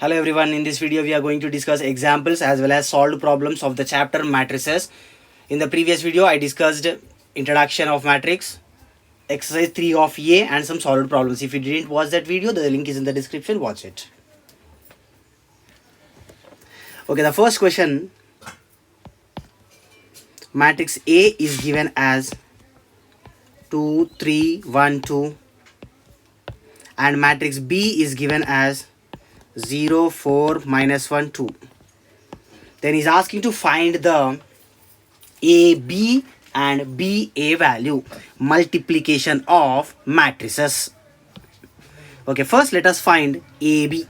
Hello everyone, in this video we are going to discuss examples as well as solved problems of the chapter matrices. In the previous video I discussed introduction of matrix, exercise 3 of A and some solved problems. If you didn't watch that video, the link is in the description, watch it. Okay, the first question, matrix A is given as 2, 3, 1, 2 and matrix B is given as 0, 4, minus 1, 2. Then he's asking to find the AB and BA value, multiplication of matrices. Okay, first let us find AB.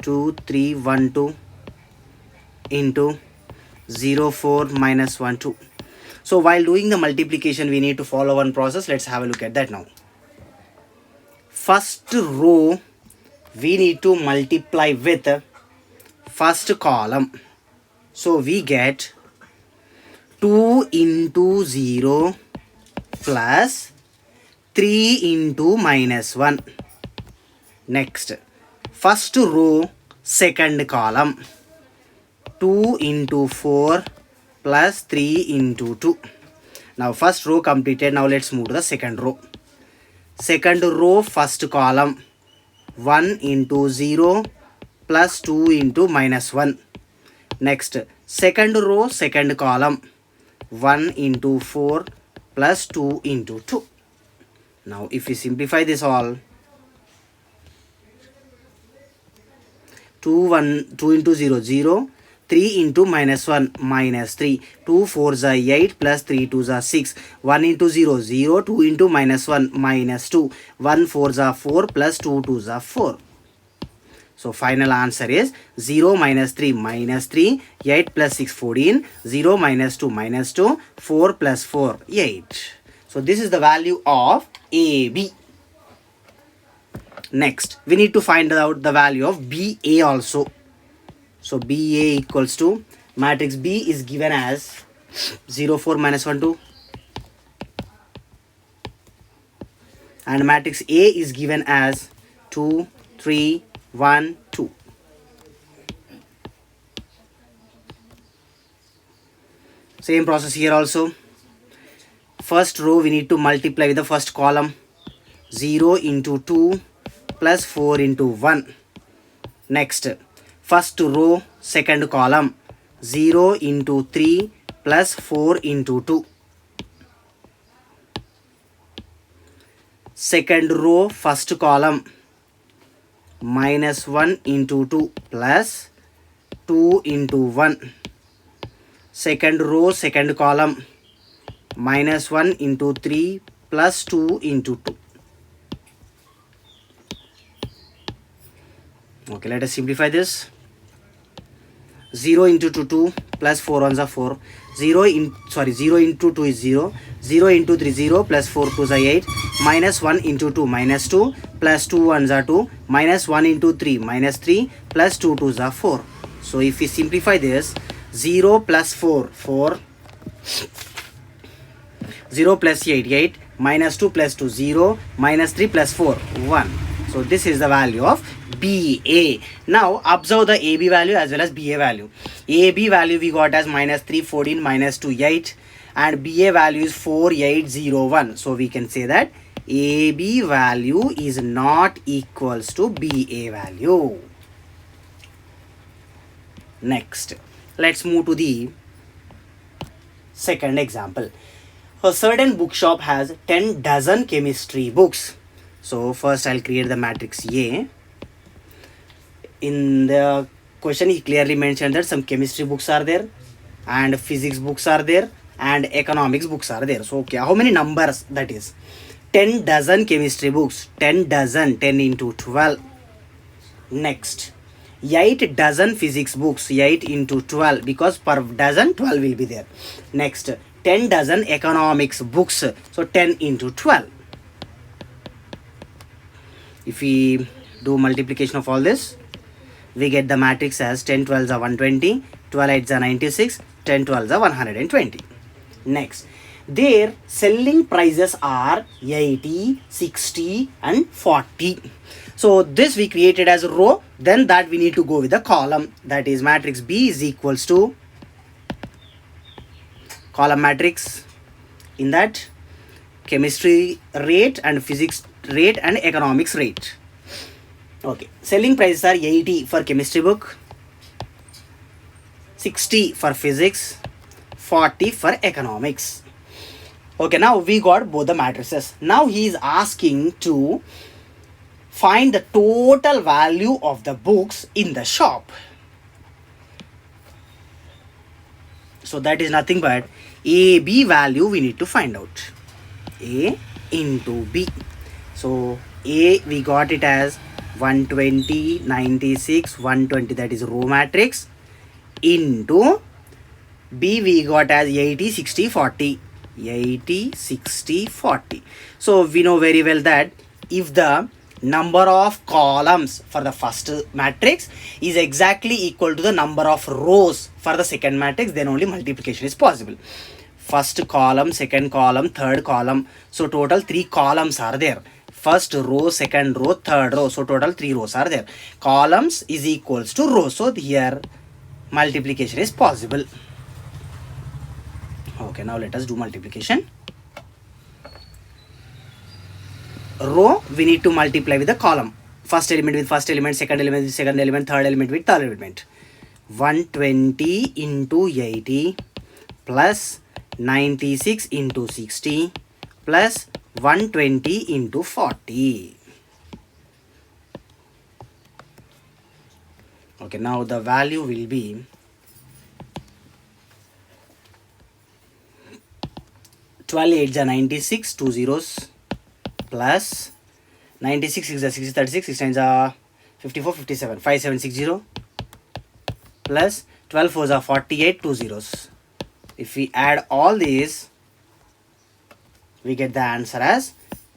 2, 3, 1, 2 into 0, 4, minus 1, 2. So while doing the multiplication, we need to follow one process. Let's have a look at that now. First row we need to multiply with first column. So we get 2 into 0 plus 3 into minus 1. Next, first row second column, 2 into 4 plus 3 into 2. Now first row completed. Now let's move to the second row. Second row first column, 1 into 0 plus 2 into minus 1. Next, second row second column, 1 into 4 plus 2 into 2. Now if we simplify this all, 2 into 0, 0, 3 into minus 1, minus 3, 2 4s are 8 plus 3 2s are 6, 1 into 0, 0, 2 into minus 1, minus 2, 1 4s are 4 plus 2 2s are 4. So final answer is 0 minus 3 minus 3, 8 plus 6 14, 0 minus 2 minus 2, 4 plus 4 8. So this is the value of AB. Next, we need to find out the value of BA also. So BA equals to, matrix B is given as 0, 4, minus 1, 2. And matrix A is given as 2, 3, 1, 2. Same process here also. First row we need to multiply with the first column. 0 into 2 plus 4 into 1. Next, first row second column, 0 into 3 plus 4 into 2. Second row first column, minus 1 into 2 plus 2 into 1. Second row second column, minus 1 into 3 plus 2 into 2. Okay, let us simplify this. 0 into 2 plus 4 ones are 4. 0 into 2 is 0. 0 into 3 0 plus 4 2s are 8. Minus 1 into 2 minus 2 plus 2 ones are 2. Minus 1 into 3 minus 3 plus 2 2s are 4. So if we simplify this, 0 plus 4 4. 0 plus 8 8. Minus 2 plus 2 0. Minus 3 plus 4 1. So this is the value of BA. Now observe the AB value as well as BA value. AB value we got as minus 3 14 minus 2 8 and BA value is 4 8 0 1. So we can say that AB value is not equals to BA value. Next, let's move to the second example. A certain bookshop has 10 dozen chemistry books. So first I'll create the matrix A. In the question he clearly mentioned that some chemistry books are there and physics books are there and economics books are there. So okay, how many numbers that is? 10 dozen chemistry books, 10 dozen, 10 into 12. Next, 8 dozen physics books, 8 into 12 because per dozen 12 will be there. Next, 10 dozen economics books, so 10 into 12. If we do multiplication of all this, we get the matrix as 10 12s are 120, 12 8s are 96, 10 12s are 120. Next, Their selling prices are 80, 60 and 40. So this we created as a row, then that we need to go with the column, that is matrix B is equals to column matrix. In that, chemistry rate and physics rate and economics rate. Okay, selling prices are 80 for chemistry book, 60 for physics, 40 for economics. Okay, now we got both the matrices. Now he is asking to find the total value of the books in the shop. So that is nothing but AB value we need to find out. A into B. So A we got it as 120, 96, 120, that is row matrix, into B we got as 80, 60, 40. 80, 60, 40. So we know very well that if the number of columns for the first matrix is exactly equal to the number of rows for the second matrix, then only multiplication is possible. First column, second column, third column. So total 3 columns are there. First row, second row, third row. So total 3 rows are there. Columns is equals to rows. So here multiplication is possible. Okay, now let us do multiplication. Row we need to multiply with the column. First element with first element, second element with second element, third element with third element. 120 into 80 plus 96 into 60 plus 120 into 40. Okay, now the value will be 12 8s are 96, 2 zeros, plus 96 6 are 60, 36, 6 9s are 54, 57, 5760, plus 12 4s are 48, 2 zeros. If we add all these, we get the answer as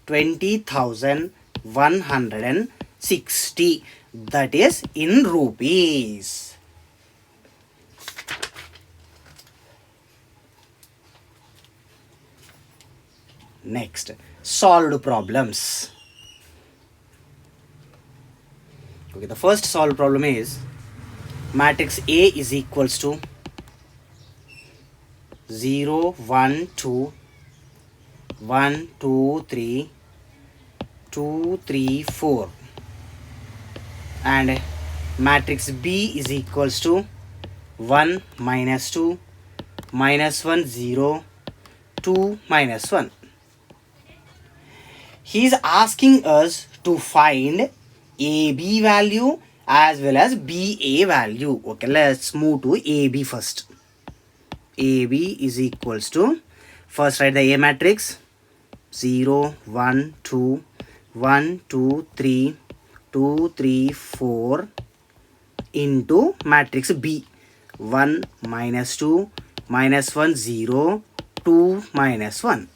20,160. That is in rupees. Next, solved problems. Okay, the first solved problem is matrix A is equals to 0 1 2 1 2 3 2 3 4 and matrix B is equals to 1 minus 2 minus 1 0 2 minus 1. He is asking us to find AB value as well as BA value. Okay, let's move to AB first. AB is equals to, first write the A matrix, 0 1 2 1 2 3 2 3 4 into matrix B, 1 minus 2 minus 1 0 2 minus 1.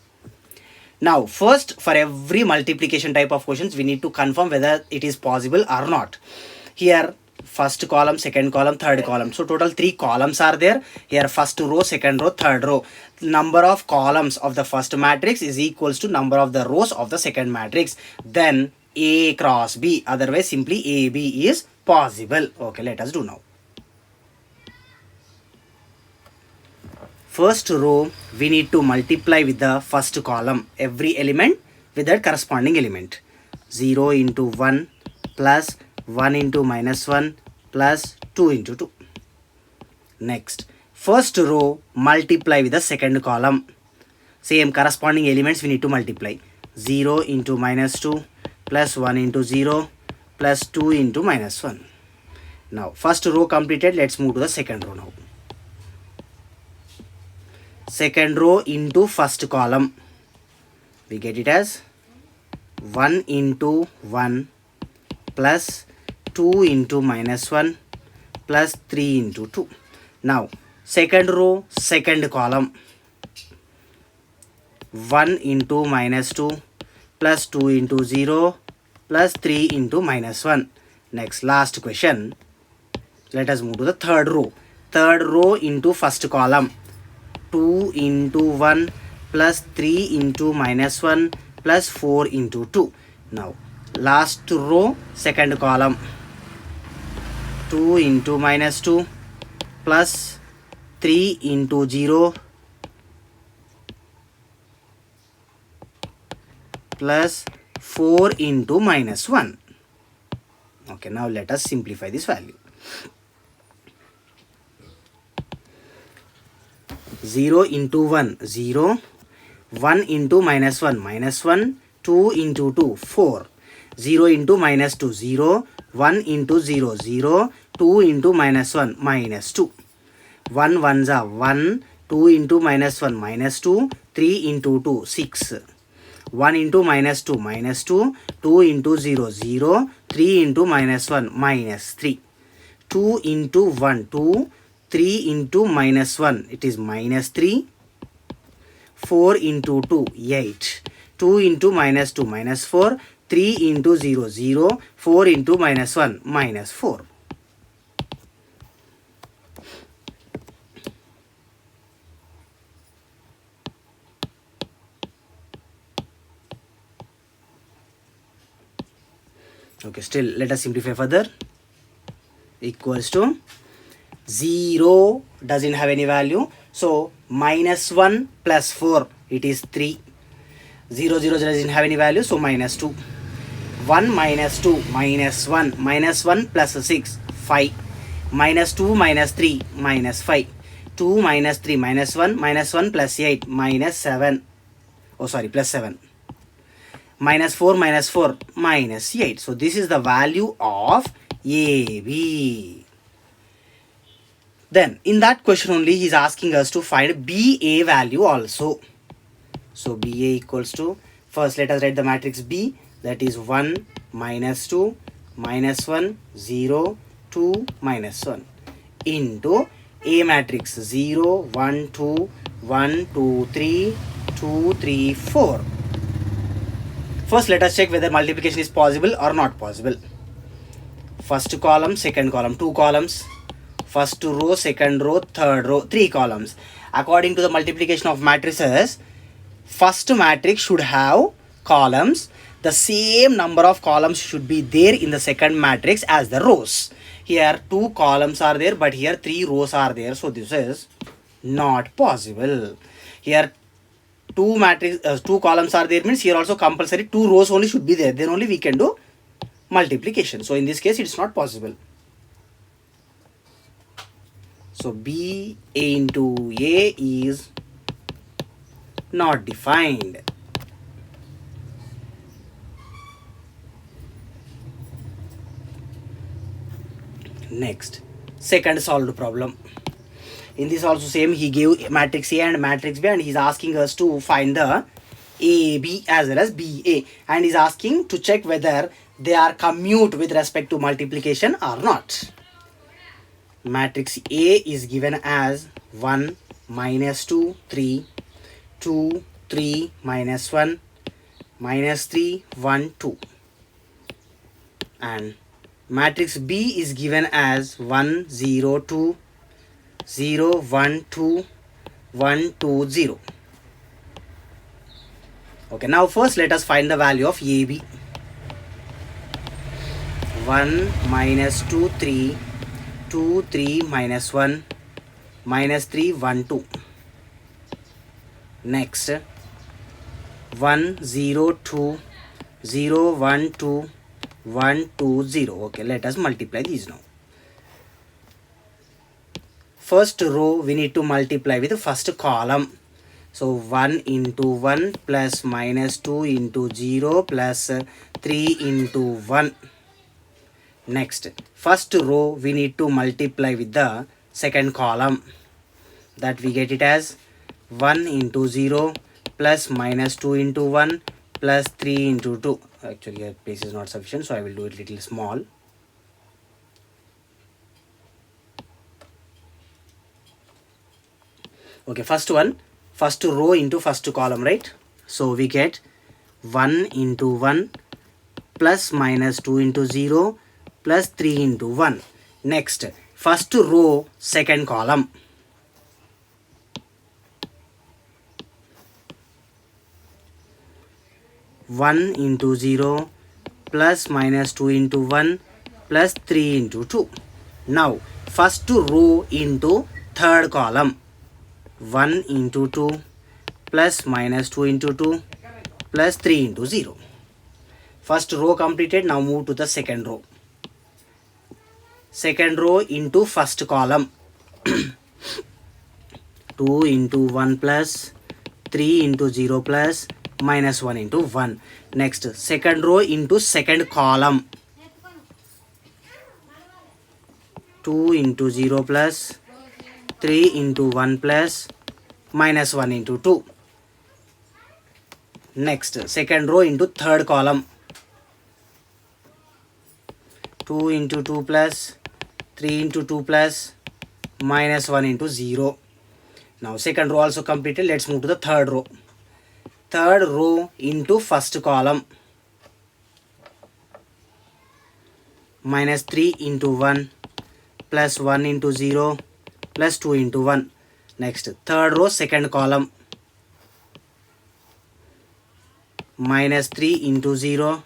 Now first, for every multiplication type of questions we need to confirm whether it is possible or not. Here first column, second column, third column, so total 3 columns are there. Here first row, second row, third row. Number of columns of the first matrix is equals to number of the rows of the second matrix, then A cross B, otherwise simply AB is possible. Okay, let us do now. First row we need to multiply with the first column, every element with that corresponding element. 0 into 1 plus 1 into minus 1 plus 2 into 2. Next, first row multiply with the second column. Same corresponding elements we need to multiply. 0 into minus 2 plus 1 into 0 plus 2 into minus 1. Now first row completed, let's move to the second row now. Second row into first column, we get it as 1 into 1 plus 2 into minus 1 plus 3 into 2. Now second row, second column, 1 into minus 2 plus 2 into 0 plus 3 into minus 1. Next, last question. Let us move to the third row. Third row into first column, 2 into 1 plus 3 into minus 1 plus 4 into 2. Now last row, second column, 2 into minus 2 plus 3 into 0 plus 4 into minus 1. Okay, now let us simplify this value. 0 into 1, 0, 1 into minus 1, minus 1, 2 into 2, 4, 0 into minus 2, 0, 1 into 0, 0, 2 into minus 1, minus 2, 1 ones are 1, 2 into minus 1, minus 2, 3 into 2, 6, 1 into minus 2, minus 2, 2 into 0, 0, 3 into minus 1, minus 3, 2 into 1, 2, 3 into minus 1, it is minus 3, 4 into 2, 8, 2 into minus 2, minus 4, 3 into 0, 0, 4 into minus 1, minus 4. Okay, still let us simplify further. Equals to 0 doesn't have any value, so minus 1 plus 4, it is 3. 0, 0 doesn't have any value, so minus 2. 1 minus 2 minus 1, minus 1 plus 6, 5. Minus 2 minus 3 minus 5. 2 minus 3 minus 1 plus 8 minus 7. Oh sorry, plus 7. Minus 4 minus 4 minus 8. So this is the value of AB. Then in that question only he is asking us to find BA value also. So BA equals to, first let us write the matrix B, that is 1 minus 2 minus 1 0 2 minus 1 into A matrix 0 1 2 1 2 3 2 3 4. First let us check whether multiplication is possible or not possible. First column, second column, 2 columns. First row, second row, third row, 3 columns. According to the multiplication of matrices, first matrix should have columns. The same number of columns should be there in the second matrix as the rows. Here 2 columns are there, but here 3 rows are there. So this is not possible. Here 2 columns are there, means here also compulsory 2 rows only should be there. Then only we can do multiplication. So in this case it's not possible. So B A into A is not defined. Next, second solved problem. In this also same, he gave matrix A and matrix B and he's asking us to find the AB as well as BA, and he's asking to check whether they are commute with respect to multiplication or not. Matrix A is given as 1 minus 2 3 2 3 minus 1 minus 3 1 2, and matrix B is given as 1 0 2 0 1 2 1 2 0. Okay, now first let us find the value of AB. 1 minus 2 3 2 3 minus 1 minus 3 1 2. Next, 1 0 2 0 1 2 1 2 0. Okay, let us multiply these now. First row we need to multiply with the first column. So 1 into 1 plus minus 2 into 0 plus 3 into 1. Next, first row we need to multiply with the second column. That we get it as 1 into 0 plus minus 2 into 1 plus 3 into 2. Actually here place is not sufficient, so I will do it little small. Okay, first one, first row into first column, right? So we get 1 into 1 plus minus 2 into 0 plus 3 into 1. Next, first row, second column. 1 into 0 plus minus 2 into 1 plus 3 into 2. Now first row into third column. 1 into 2 plus minus 2 into 2 plus 3 into 0. First row completed. Now move to the second row. Second row into first column. 2 into 1 plus 3 into 0 plus minus 1 into 1. Next second row into second column. 2 into 0 plus 3 into 1 plus minus 1 into 2. Next second row into third column. 2 into 2 plus 3 into 2 plus minus 1 into 0. Now second row also completed. Let's move to the third row. Third row into first column. Minus 3 into 1 plus 1 into 0 plus 2 into 1. Next third row second column. Minus 3 into 0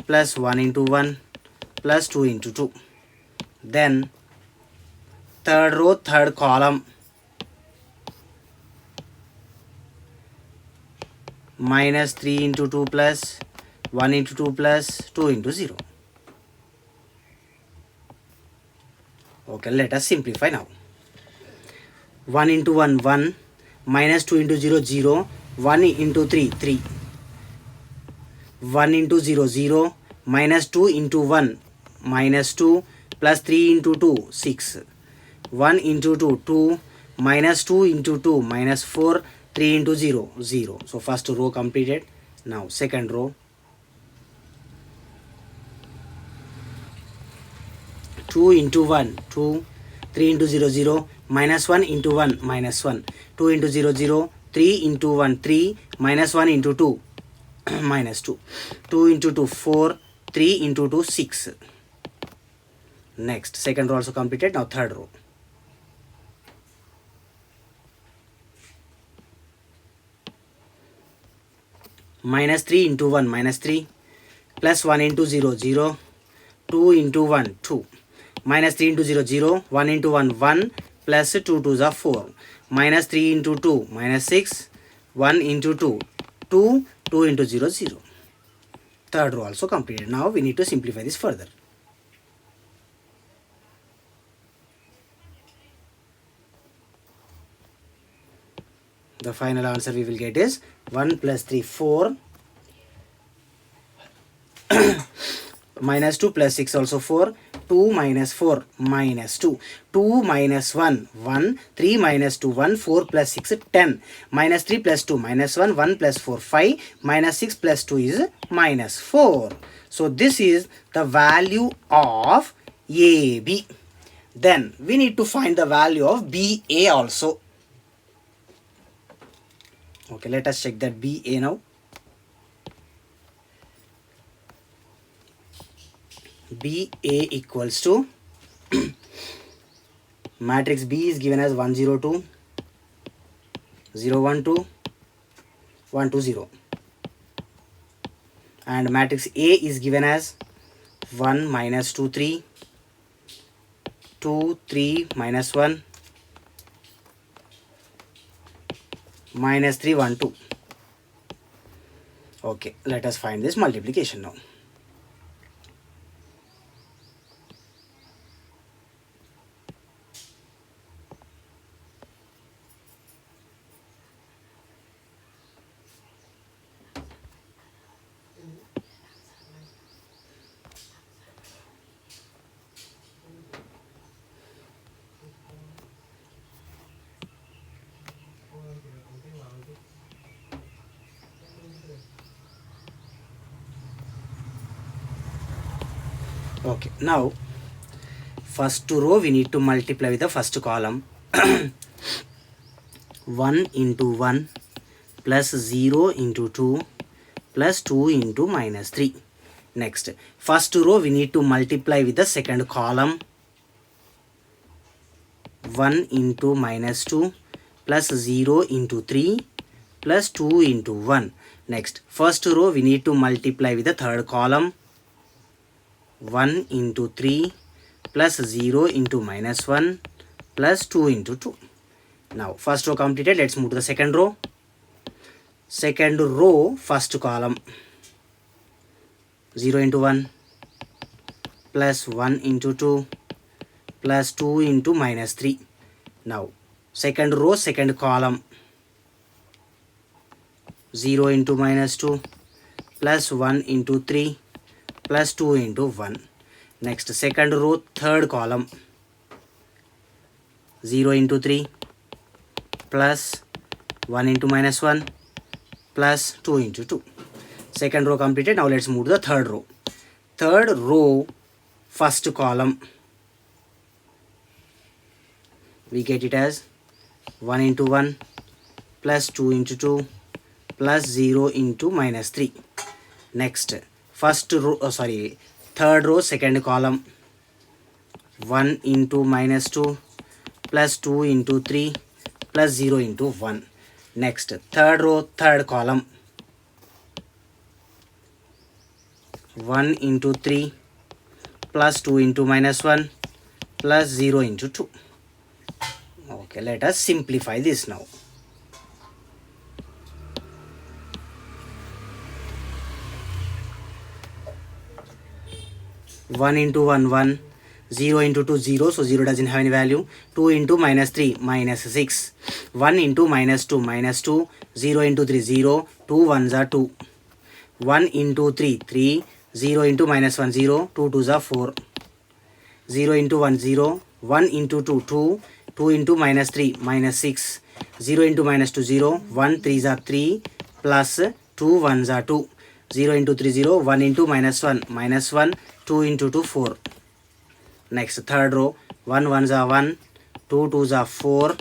plus 1 into 1 plus 2 into 2. Then third row third column. Minus 3 into 2 plus 1 into 2 plus 2 into 0. Okay, let us simplify now. 1 into 1 1, minus 2 into 0 0, 1 into 3 3. 1 into 0 0, minus 2 into 1 minus 2 plus 3 into 2 6. 1 into 2 2, minus 2 into 2 minus 4, 3 into 0 0. So first row completed. Now second row. 2 into 1 2, 3 into 0 0, minus 1 into 1 minus 1, 2 into 0 0, 3 into 1 3, minus 1 into 2 minus 2, 2 into 2 4, 3 into 2 6. Next second row also completed. Now third row. Minus 3 into 1 minus 3, plus 1 into 0 0, 2 into 1 2, minus 3 into 0 0, 1 into 1 1, plus 2 2s are 4, minus 3 into 2 minus 6, 1 into 2 2, 2 into 0 0. Third row also completed. Now we need to simplify this further. The final answer we will get is 1 plus 3 4, minus 2 plus 6 also 4, 2 minus 4 minus 2, 2 minus 1 1, 3 minus 2 1, 4 plus 6 10, minus 3 plus 2 minus 1, 1 plus 4 5, minus 6 plus 2 is minus 4. So this is the value of AB. Then we need to find the value of BA also. Okay, let us check that BA now. BA equals to matrix B is given as 1 0 2, 0 1 2, 1 2 0, and matrix A is given as 1 minus 2 3, 2 3 minus 1, minus 3 1 2. Okay, let us find this multiplication now. Okay, now first row we need to multiply with the first column. 1 into 1 plus 0 into 2 plus 2 into minus 3. Next first row we need to multiply with the second column. 1 into minus 2 plus 0 into 3 plus 2 into 1 Next, first row we need to multiply with the third column. 1 into 3 plus 0 into minus 1 plus 2 into 2. Now first row completed. Let's move to the second row. Second row, first column, 0 into 1 plus 1 into 2 plus 2 into minus 3. Now second row, second column, 0 into minus 2 plus 1 into 3 plus 2 into 1. Next, second row, third column, 0 into 3 plus 1 into minus 1 plus 2 into 2. Second row completed. Now let's move to the third row. Third row, first column, we get it as 1 into 1 plus 2 into 2 plus 0 into minus 3. Next, first row, third row, second column, 1 into minus 2 plus 2 into 3 plus 0 into 1. Next, third row, third column, 1 into 3 plus 2 into minus 1 plus 0 into 2. Okay, let us simplify this now. One into 1, 1, 0 into 2, 0, so 0 doesn't have any value. 2 into minus 3, minus 6. 1 into minus 2, minus 2. 0 into 3, 0. 2 ones are 2. 1 into 3, 3. 0 into minus 1, 0. 2 twos are 4. 0 into 1, 0. 1 into 2, 2. 2 into minus 3, minus 6. 0 into minus 2, 0. 1 threes are 3 plus 2 ones are 2. 0 into 3, 0. 1 into minus 1, minus 1. 2 into 2, 4. Next, third row, 1 ones are 1, 2 twos are 4.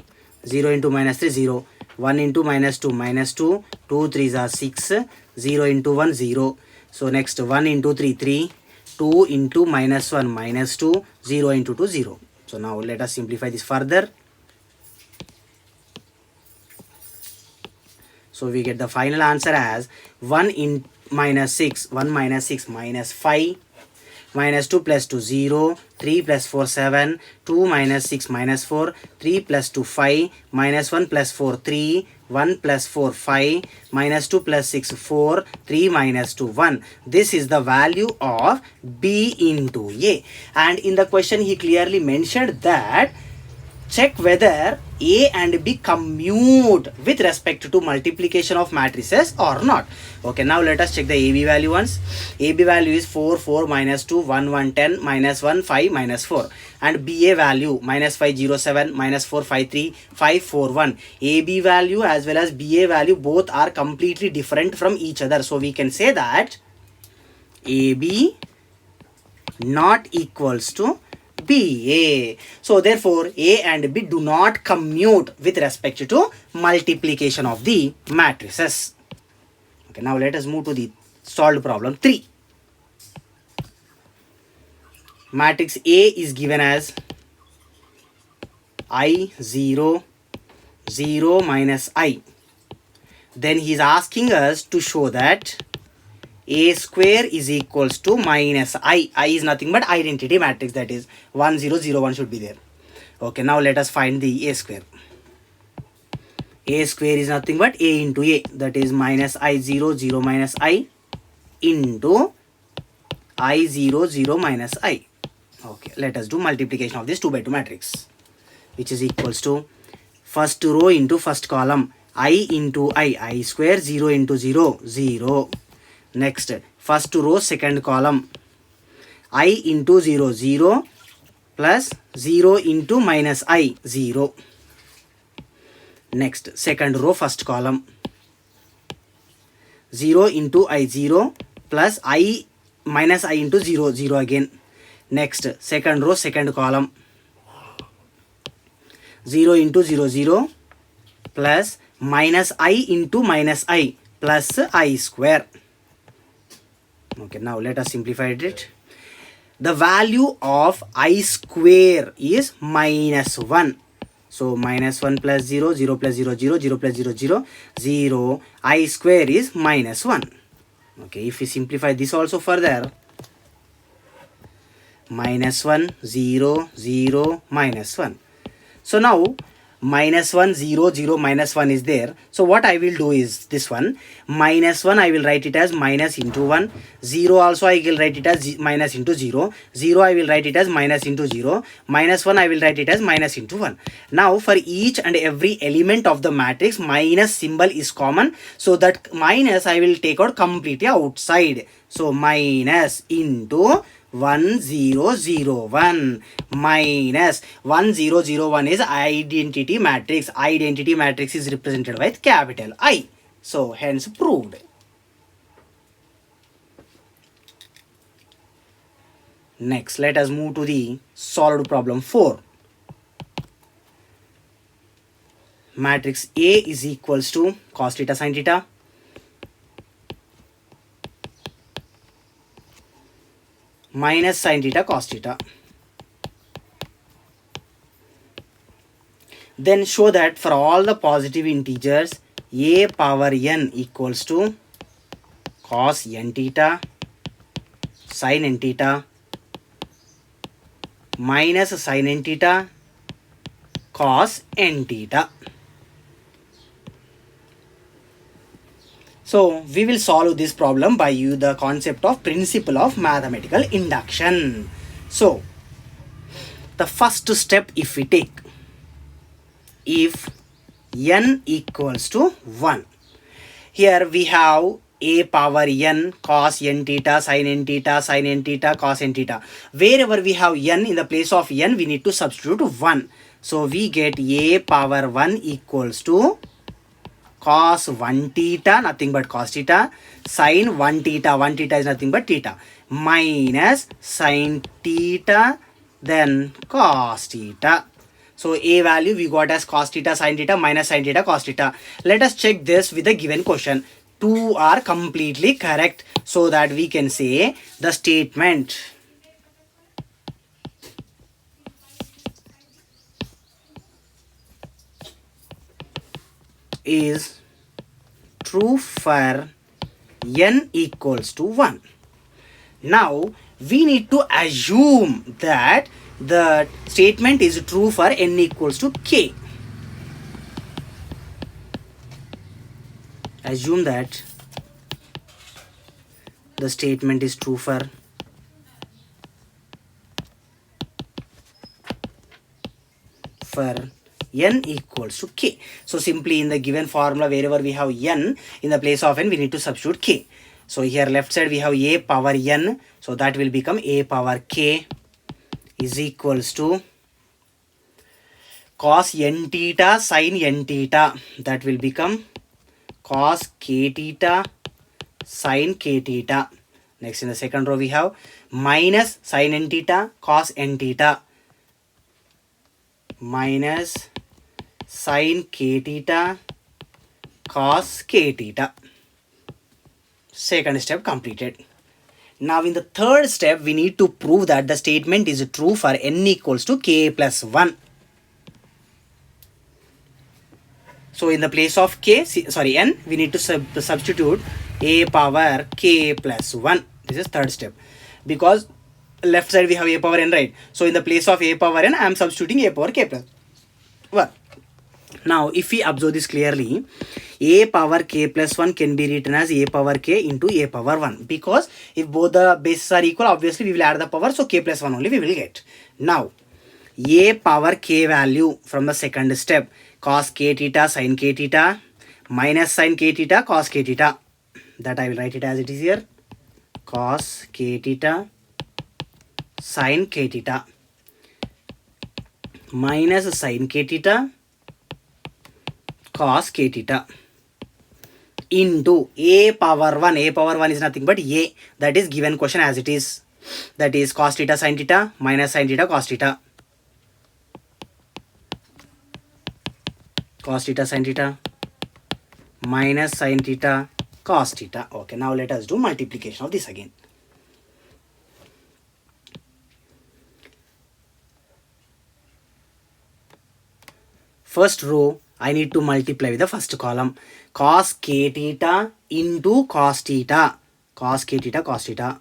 0 into minus 3, 0. 1 into minus 2, minus 2. 2 threes are 6. 0 into 1, 0. So next, 1 into 3, 3. 2 into minus 1, minus 2. 0 into 2, 0. So now let us simplify this further. So we get the final answer as 1 in minus 6, 1 minus 6 minus 5, minus 2 plus 2, 0, 3 plus 4, 7, 2 minus 6 minus 4, 3 plus 2, 5, minus 1 plus 4, 3, 1 plus 4, 5, minus 2 plus 6, 4, 3 minus 2, 1. This is the value of B into A. And in the question he clearly mentioned that check whether A and B commute with respect to multiplication of matrices or not. Okay, now let us check the AB value once. AB value is 4, 4, minus 2, 1, 1, 10, minus 1, 5, minus 4. And BA value, minus 5, 0, 7, minus 4, 5, 3, 5, 4, 1. AB value as well as BA value both are completely different from each other. So we can say that AB not equals to BA. So therefore A and B do not commute with respect to multiplication of the matrices. Okay, now let us move to the solved problem 3. Matrix A is given as I 0 0 minus I. Then he is asking us to show that A square is equals to minus I. I is nothing but identity matrix, that is 1 0 0 1 should be there. Okay, now let us find the A square. A square is nothing but A into A, that is minus I 0 0 minus I into I 0 0 minus I. Okay, let us do multiplication of this 2 by 2 matrix, which is equals to first row into first column, I into I square, 0 into 0 0. Next, first row second column, I into 0 0 plus 0 into minus I 0. Next, second row first column, 0 into I 0 plus I minus I into 0 0 again. Next, second row second column, 0 into 0 0 plus minus I into minus I plus I square. Okay, now let us simplify it. The value of I square is minus 1. So minus 1 plus 0, 0 plus 0, 0, 0 plus 0, 0, 0. I square is minus 1. Okay, if we simplify this also further, minus 1, 0, 0, minus 1. So now minus 1, 0, 0, minus 1 is there. So what I will do is this one. Minus 1 I will write it as minus into 1. 0 also I will write it as minus into 0. 0 I will write it as minus into 0. Minus 1 I will write it as minus into 1. Now for each and every element of the matrix, minus symbol is common. So that minus I will take out completely outside. So minus into 1001 minus 1001 is identity matrix. Identity matrix is represented by capital I. So hence proved. Next, let us move to the solved problem 4. Matrix A is equals to cos theta sin theta minus sin theta cos theta. Then show that for all the positive integers, a power n equals to cos n theta sin n theta minus sin n theta cos n theta. So we will solve this problem by use the concept of principle of mathematical induction. So the first step, if we take, if n equals to 1, here we have a power n cos n theta sin n theta sin n theta cos n theta. Wherever we have n, in the place of n we need to substitute 1. So we get a power 1 equals to cos 1 theta, nothing but cos theta, sin 1 theta, 1 theta is nothing but theta, minus sin theta, then cos theta. So a value we got as cos theta sin theta minus sin theta cos theta. Let us check this with the given question. Two are completely correct, so that we can say the statement is true for n equals to 1. Now we need to assume that the statement is true for n equals to k. Assume that the statement is true for n equals to k. So simply in the given formula, wherever we have n, in the place of n we need to substitute k. So here left side we have a power n, so that will become a power k is equals to cos n theta sin n theta, that will become cos k theta sin k theta. Next in the second row we have minus sin n theta cos n theta minus sin k theta cos k theta. Second step completed. Now in the third step we need to prove that the statement is true for n equals to k plus 1. So in the place of n we need to substitute a power k plus 1. This is third step, because left side we have a power n, right? So in the place of a power n I am substituting a power k plus 1. Now if we observe this clearly, a power k plus 1 can be written as a power k into a power 1, because if both the bases are equal, obviously we will add the power, so k plus 1 only we will get. Now a power k value from the second step, cos k theta sin k theta minus sin k theta cos k theta, that I will write it as it is here, cos k theta sin k theta minus sin k theta cos k theta into a power 1. A power 1 is nothing but a, that is given question as it is, that is cos theta sin theta minus sin theta cos theta, cos theta sin theta minus sin theta cos theta. Okay, now let us do multiplication of this again. first row I need to multiply with the first column. Cos k theta into cos theta, cos k theta cos theta,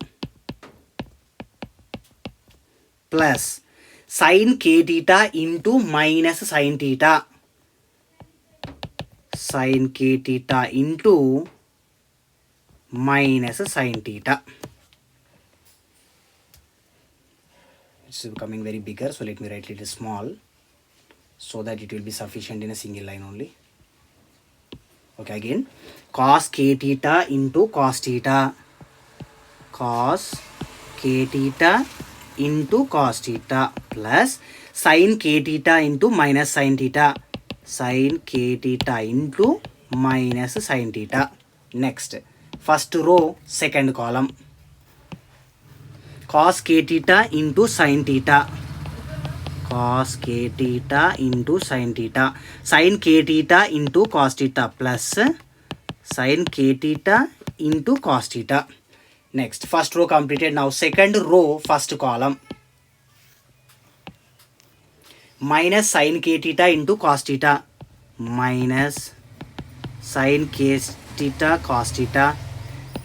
plus sin k theta into minus sin theta, sin k theta into minus sin theta. It's becoming very bigger, so let me write it small so that it will be sufficient in a single line only. Okay, again, cos k theta into cos theta, cos k theta into cos theta, plus sin k theta into minus sin theta, sin k theta into minus sin theta. Next, first row second column, cos k theta into sin theta, cos k theta into sin theta, sin k theta into cos theta, plus sin k theta into cos theta. Next, first row completed. Now second row first column, minus sin k theta into cos theta, minus sin k theta cos theta,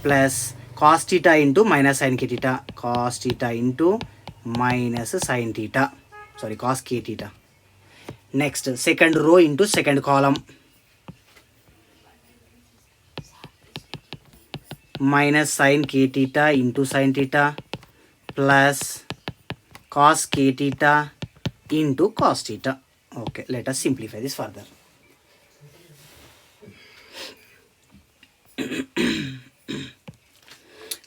plus cos theta into minus sin k theta, cos theta into minus sin theta, sorry, cos k theta. Next, second row into second column, minus sin k theta into sin theta, plus cos k theta into cos theta. Okay, let us simplify this further.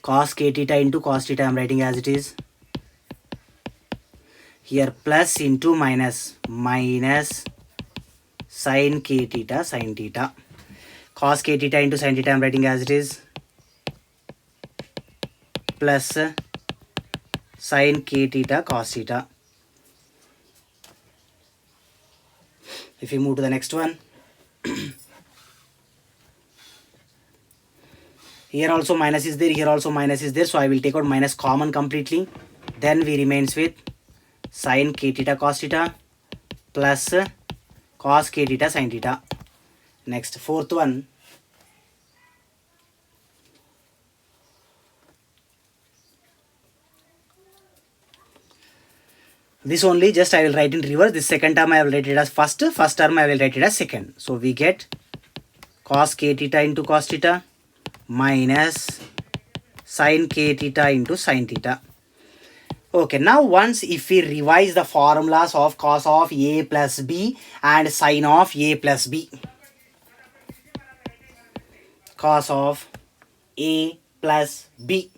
Cos k theta into cos theta I am writing as it is. Here plus into minus, minus sin k theta sin theta. Cos k theta into sin theta I am writing as it is, plus sin k theta cos theta. If we move to the next one, here also minus is there, here also minus is there, so I will take out minus common completely. Then we remains with sin k theta cos theta plus cos k theta sin theta. Next, fourth one, this only just I will write in reverse. This second term I will write it as first term I will write it as second. So we get cos k theta into cos theta minus sin k theta into sin theta. Okay, now once if we revise the formulas of cos of a plus b and sin of a plus b, cos of a plus b.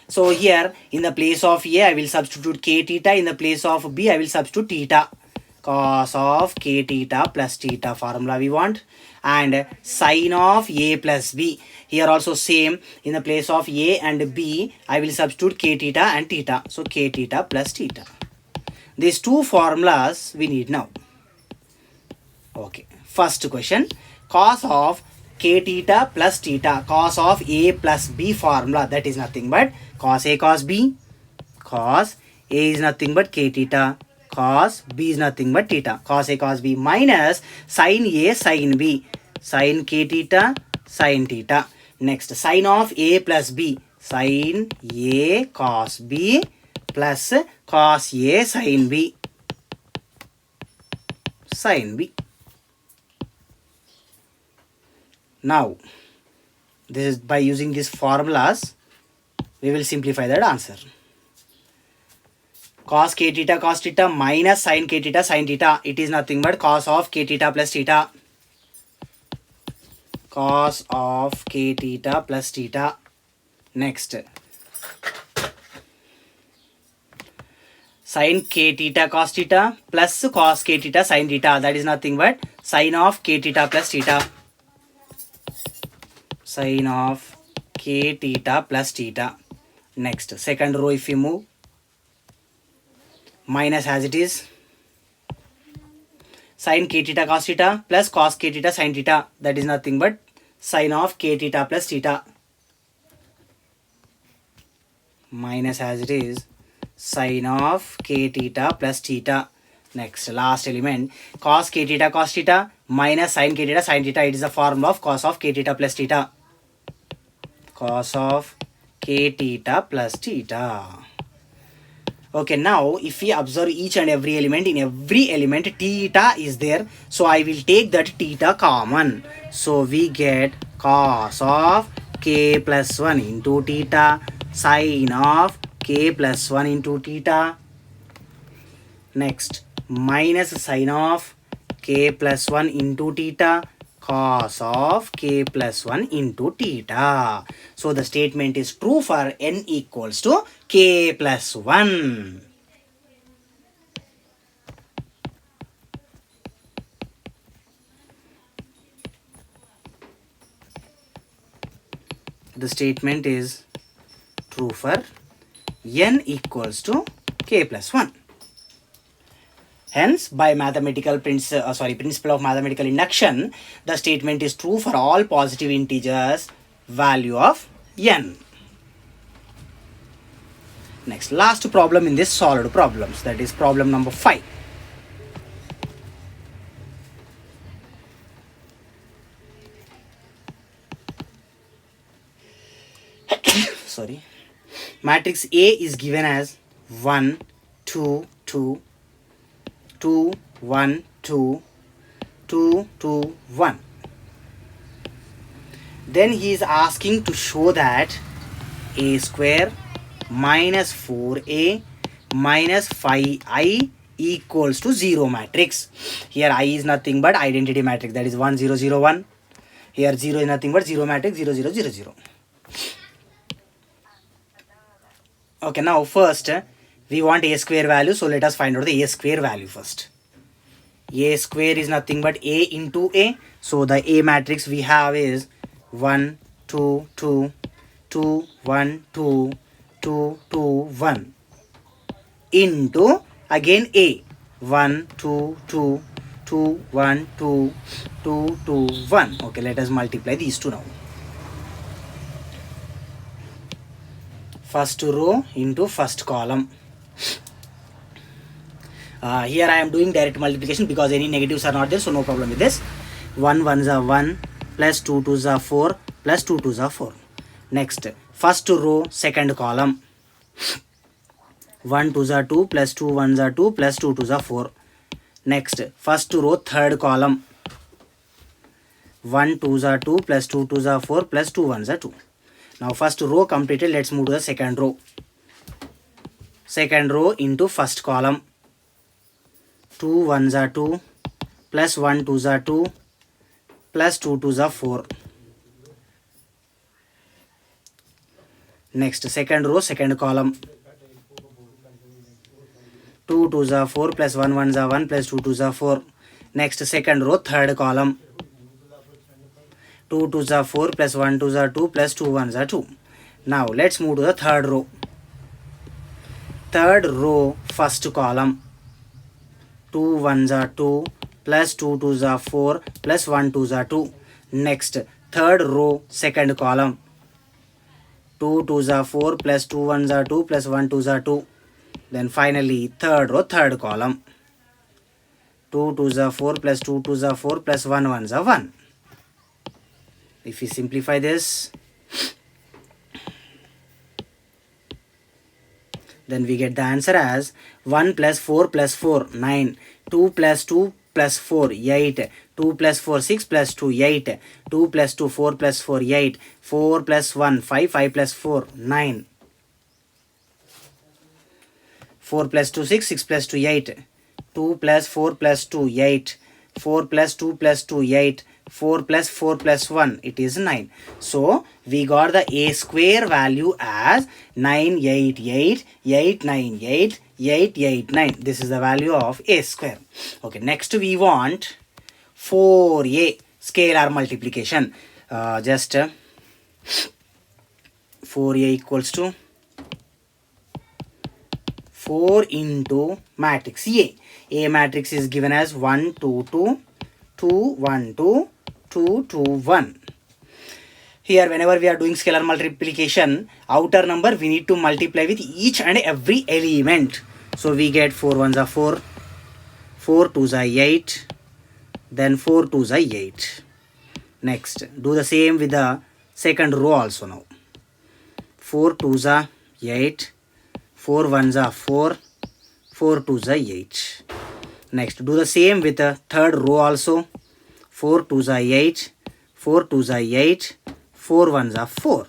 So here in the place of a I will substitute k theta, in the place of b I will substitute theta. Cos of k theta plus theta formula we want, and sin of a plus b. Here also same, in the place of a and b I will substitute k theta and theta. So k theta plus theta. These two formulas we need now. Okay, first question, cos of k theta plus theta, cos of a plus b formula, that is nothing but cos a cos b. Cos a is nothing but k theta, cos b is nothing but theta, cos a cos b, minus sin a sin b, sin k theta sin theta. Next, sin of a plus b, sin a cos b plus cos a sin b, sin b. Now, this is by using these formulas, we will simplify that answer. Cos k theta minus sin k theta sin theta, it is nothing but cos of k theta plus theta, cos of k theta plus theta. Next, sin k theta cos theta plus cos k theta sin theta, that is nothing but sin of k theta plus theta, sin of k theta plus theta. Next, second row if we move, minus as it is, sin k theta cos theta plus cos k theta sin theta, that is nothing but sin of k theta plus theta, minus as it is, sin of k theta plus theta. Next, last element, cos k theta minus sin k theta. It is the formula of cos of k theta plus theta. Cos of k theta plus theta. Okay, now if we observe each and every element, in every element theta is there, so I will take that theta common. So we get cos of k plus 1 into theta, sin of k plus 1 into theta. Next, minus sin of k plus 1 into theta, cos of k plus 1 into theta. So the statement is true for n equals to k plus 1. The statement is true for n equals to k plus 1. Hence, by principle of mathematical induction, the statement is true for all positive integers value of n. Next, last problem in this solved problems, that is problem number 5. Sorry. Matrix A is given as 1, 2, 2, 2, 1, 2, 2, 2, 1. Then he is asking to show that a square minus 4a minus 5i equals to 0 matrix. Here I is nothing but identity matrix, that is 1, 0, 0, 1. Here 0 is nothing but 0 matrix, 0, 0, 0, 0. Okay, now first we want a square value, so let us find out the a square value first. A square is nothing but a into a, so the a matrix we have is 1, 2, 2, 2, 1, 2, 2, 2, 1 into again a 1, 2, 2, 2, 1, 2, 2, 2, 1. Okay, let us multiply these two now. First row into first column. Here I am doing direct multiplication because any negatives are not there, so no problem with this. 1 1s are 1, plus 2 2s are 4, plus 2 2s are 4. Next, first row, second column. 1 2s are 2, plus 2 1s are 2, plus 2 2s are 4. Next, first row, third column. 1 2s are 2, plus 2 2s are 4, plus 2 1s are 2. Now first row completed, let's move to the second row. Second row into first column. 2 1s are 2, plus 1 2s are 2, plus 2 2s are 4. Next, second row, second column. 2 2s are 4, plus 1 1s are 1, plus 2 2s are 4. Next, second row, third column. 2 2s are 4, plus 1 2s are 2, plus 2 1s are 2. Now let's move to the third row. Third row, first column. 2 1s are 2, plus 2 2s are 4, plus 1 2s are 2. Next, third row, second column. 2 2s are 4, plus 2 1s are 2, plus 1 2s are 2. Then finally, third row, third column. 2 2s are 4, plus 2 2s are 4, plus 1 1s are 1. If we simplify this, then we get the answer as 1 plus 4 plus 4, 9. 2 plus 2 plus 4, 8. 2 plus 4, 6 plus 2, 8. 2 plus 2, 4 plus 4, 8. 4 plus 1, 5. 5 plus 4, 9. 4 plus 2, 6. 6 plus 2, 8. 2 plus 4 plus 2, 8. 4 plus 2 plus 2, 8. 4 plus 4 plus 1, it is 9. So we got the a square value as 988 898 889. This is the value of a square. Okay, next we want 4a scalar multiplication. 4a equals to 4 into matrix A. A matrix is given as 1 2 2 2 1 2 2 2 1. Here whenever we are doing scalar multiplication, outer number we need to multiply with each and every element. So we get 4 1s are 4, 4 2s are 8, then 4 2s are 8. Next, do the same with the second row also now. 4 2s are 8, 4 1s are 4, 4 2s are 8. Next, do the same with the third row also. 4 2s are 8, 4 2s are 8, 4 1s are 4.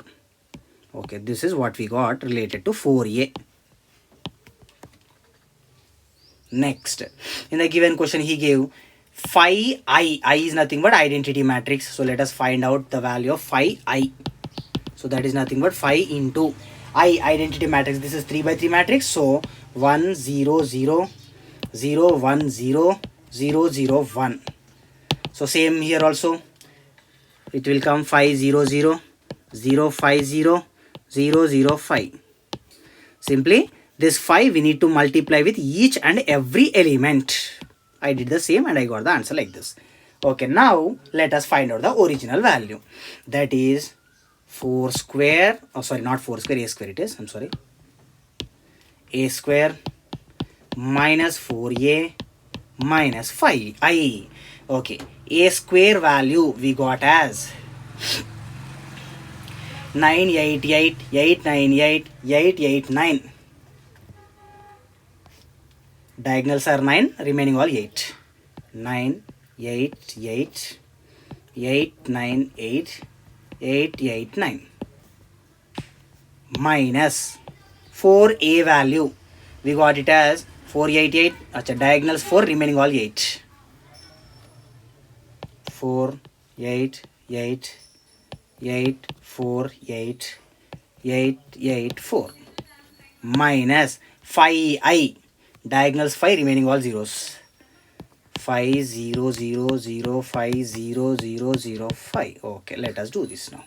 Okay, this is what we got related to 4a. Next, in the given question he gave phi I. I is nothing but identity matrix. So let us find out the value of phi I. So that is nothing but phi into I, identity matrix. This is 3 by 3 matrix. So 1 0 0 0 1 0 0 0 1. So same here also. It will come phi 0 0 0 phi 0 0 0 phi. Simply this phi we need to multiply with each and every element. I did the same and I got the answer like this. Okay, now let us find out the original value. That is 4 square. Oh, sorry, not 4 square, a square it is. I'm sorry. A square minus 4a minus 5i. Okay, a square value we got as 988, 898, 889. Diagonals are 9, remaining all 8. 9, 8, 8, 8, 9, 8, 8, 8, 9. Minus 4a value. We got it as 488. Achha, diagonals 4, remaining all 8. 4, 8, 8, 8, 4, 8, 8, 8, 4. Minus 5i. Diagonals 5, remaining all zeros. 5 0 0 0 5 0 0 0 5. Okay, let us do this now.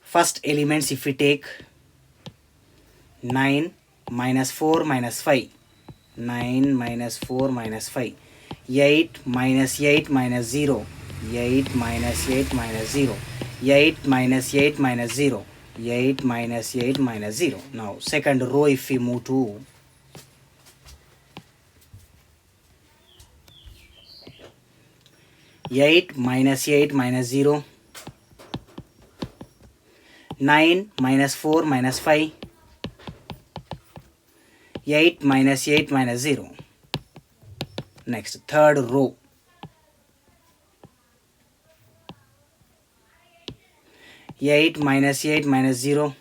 First elements, if we take 9 minus 4 minus 5, 9 minus 4 minus 5, 8 minus 8 minus 0, 8 minus 8 minus 0, 8 minus 8 minus 0, 8 minus 8 minus 0. Now second row if we move to 8 minus 8 minus 0, 9 minus 4 minus 5, 8 minus 8 minus 0. Next, third row. 8 minus 8 minus 0,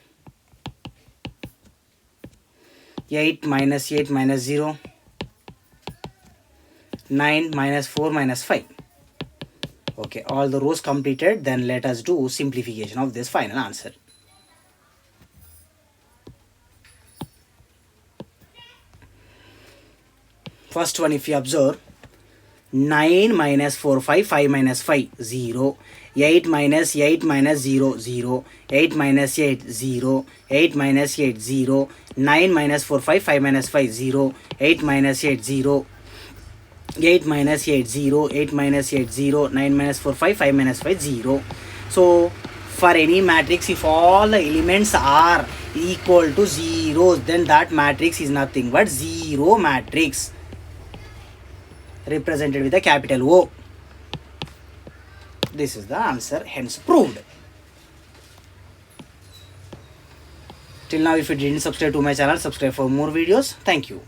8 minus 8 minus 0, 9 minus 4 minus 5. Okay, all the rows completed. Then let us do simplification of this final answer. First one, if you observe, 9 minus 4 5, 5 minus 5 0, 8 minus 8 minus 0 0, 8 minus 8 0, 8 minus 8 0, 9 minus 4 5, 5 minus 5 0, 8 minus 8 0, 8 minus 8 0, 8 minus 8 0, 9 minus 4 5, 5 minus 5 0. So for any matrix, if all the elements are equal to zeros, then that matrix is nothing but zero matrix, represented with a capital O. This is the answer, hence proved. Till now, if you didn't subscribe to my channel, subscribe for more videos. Thank you.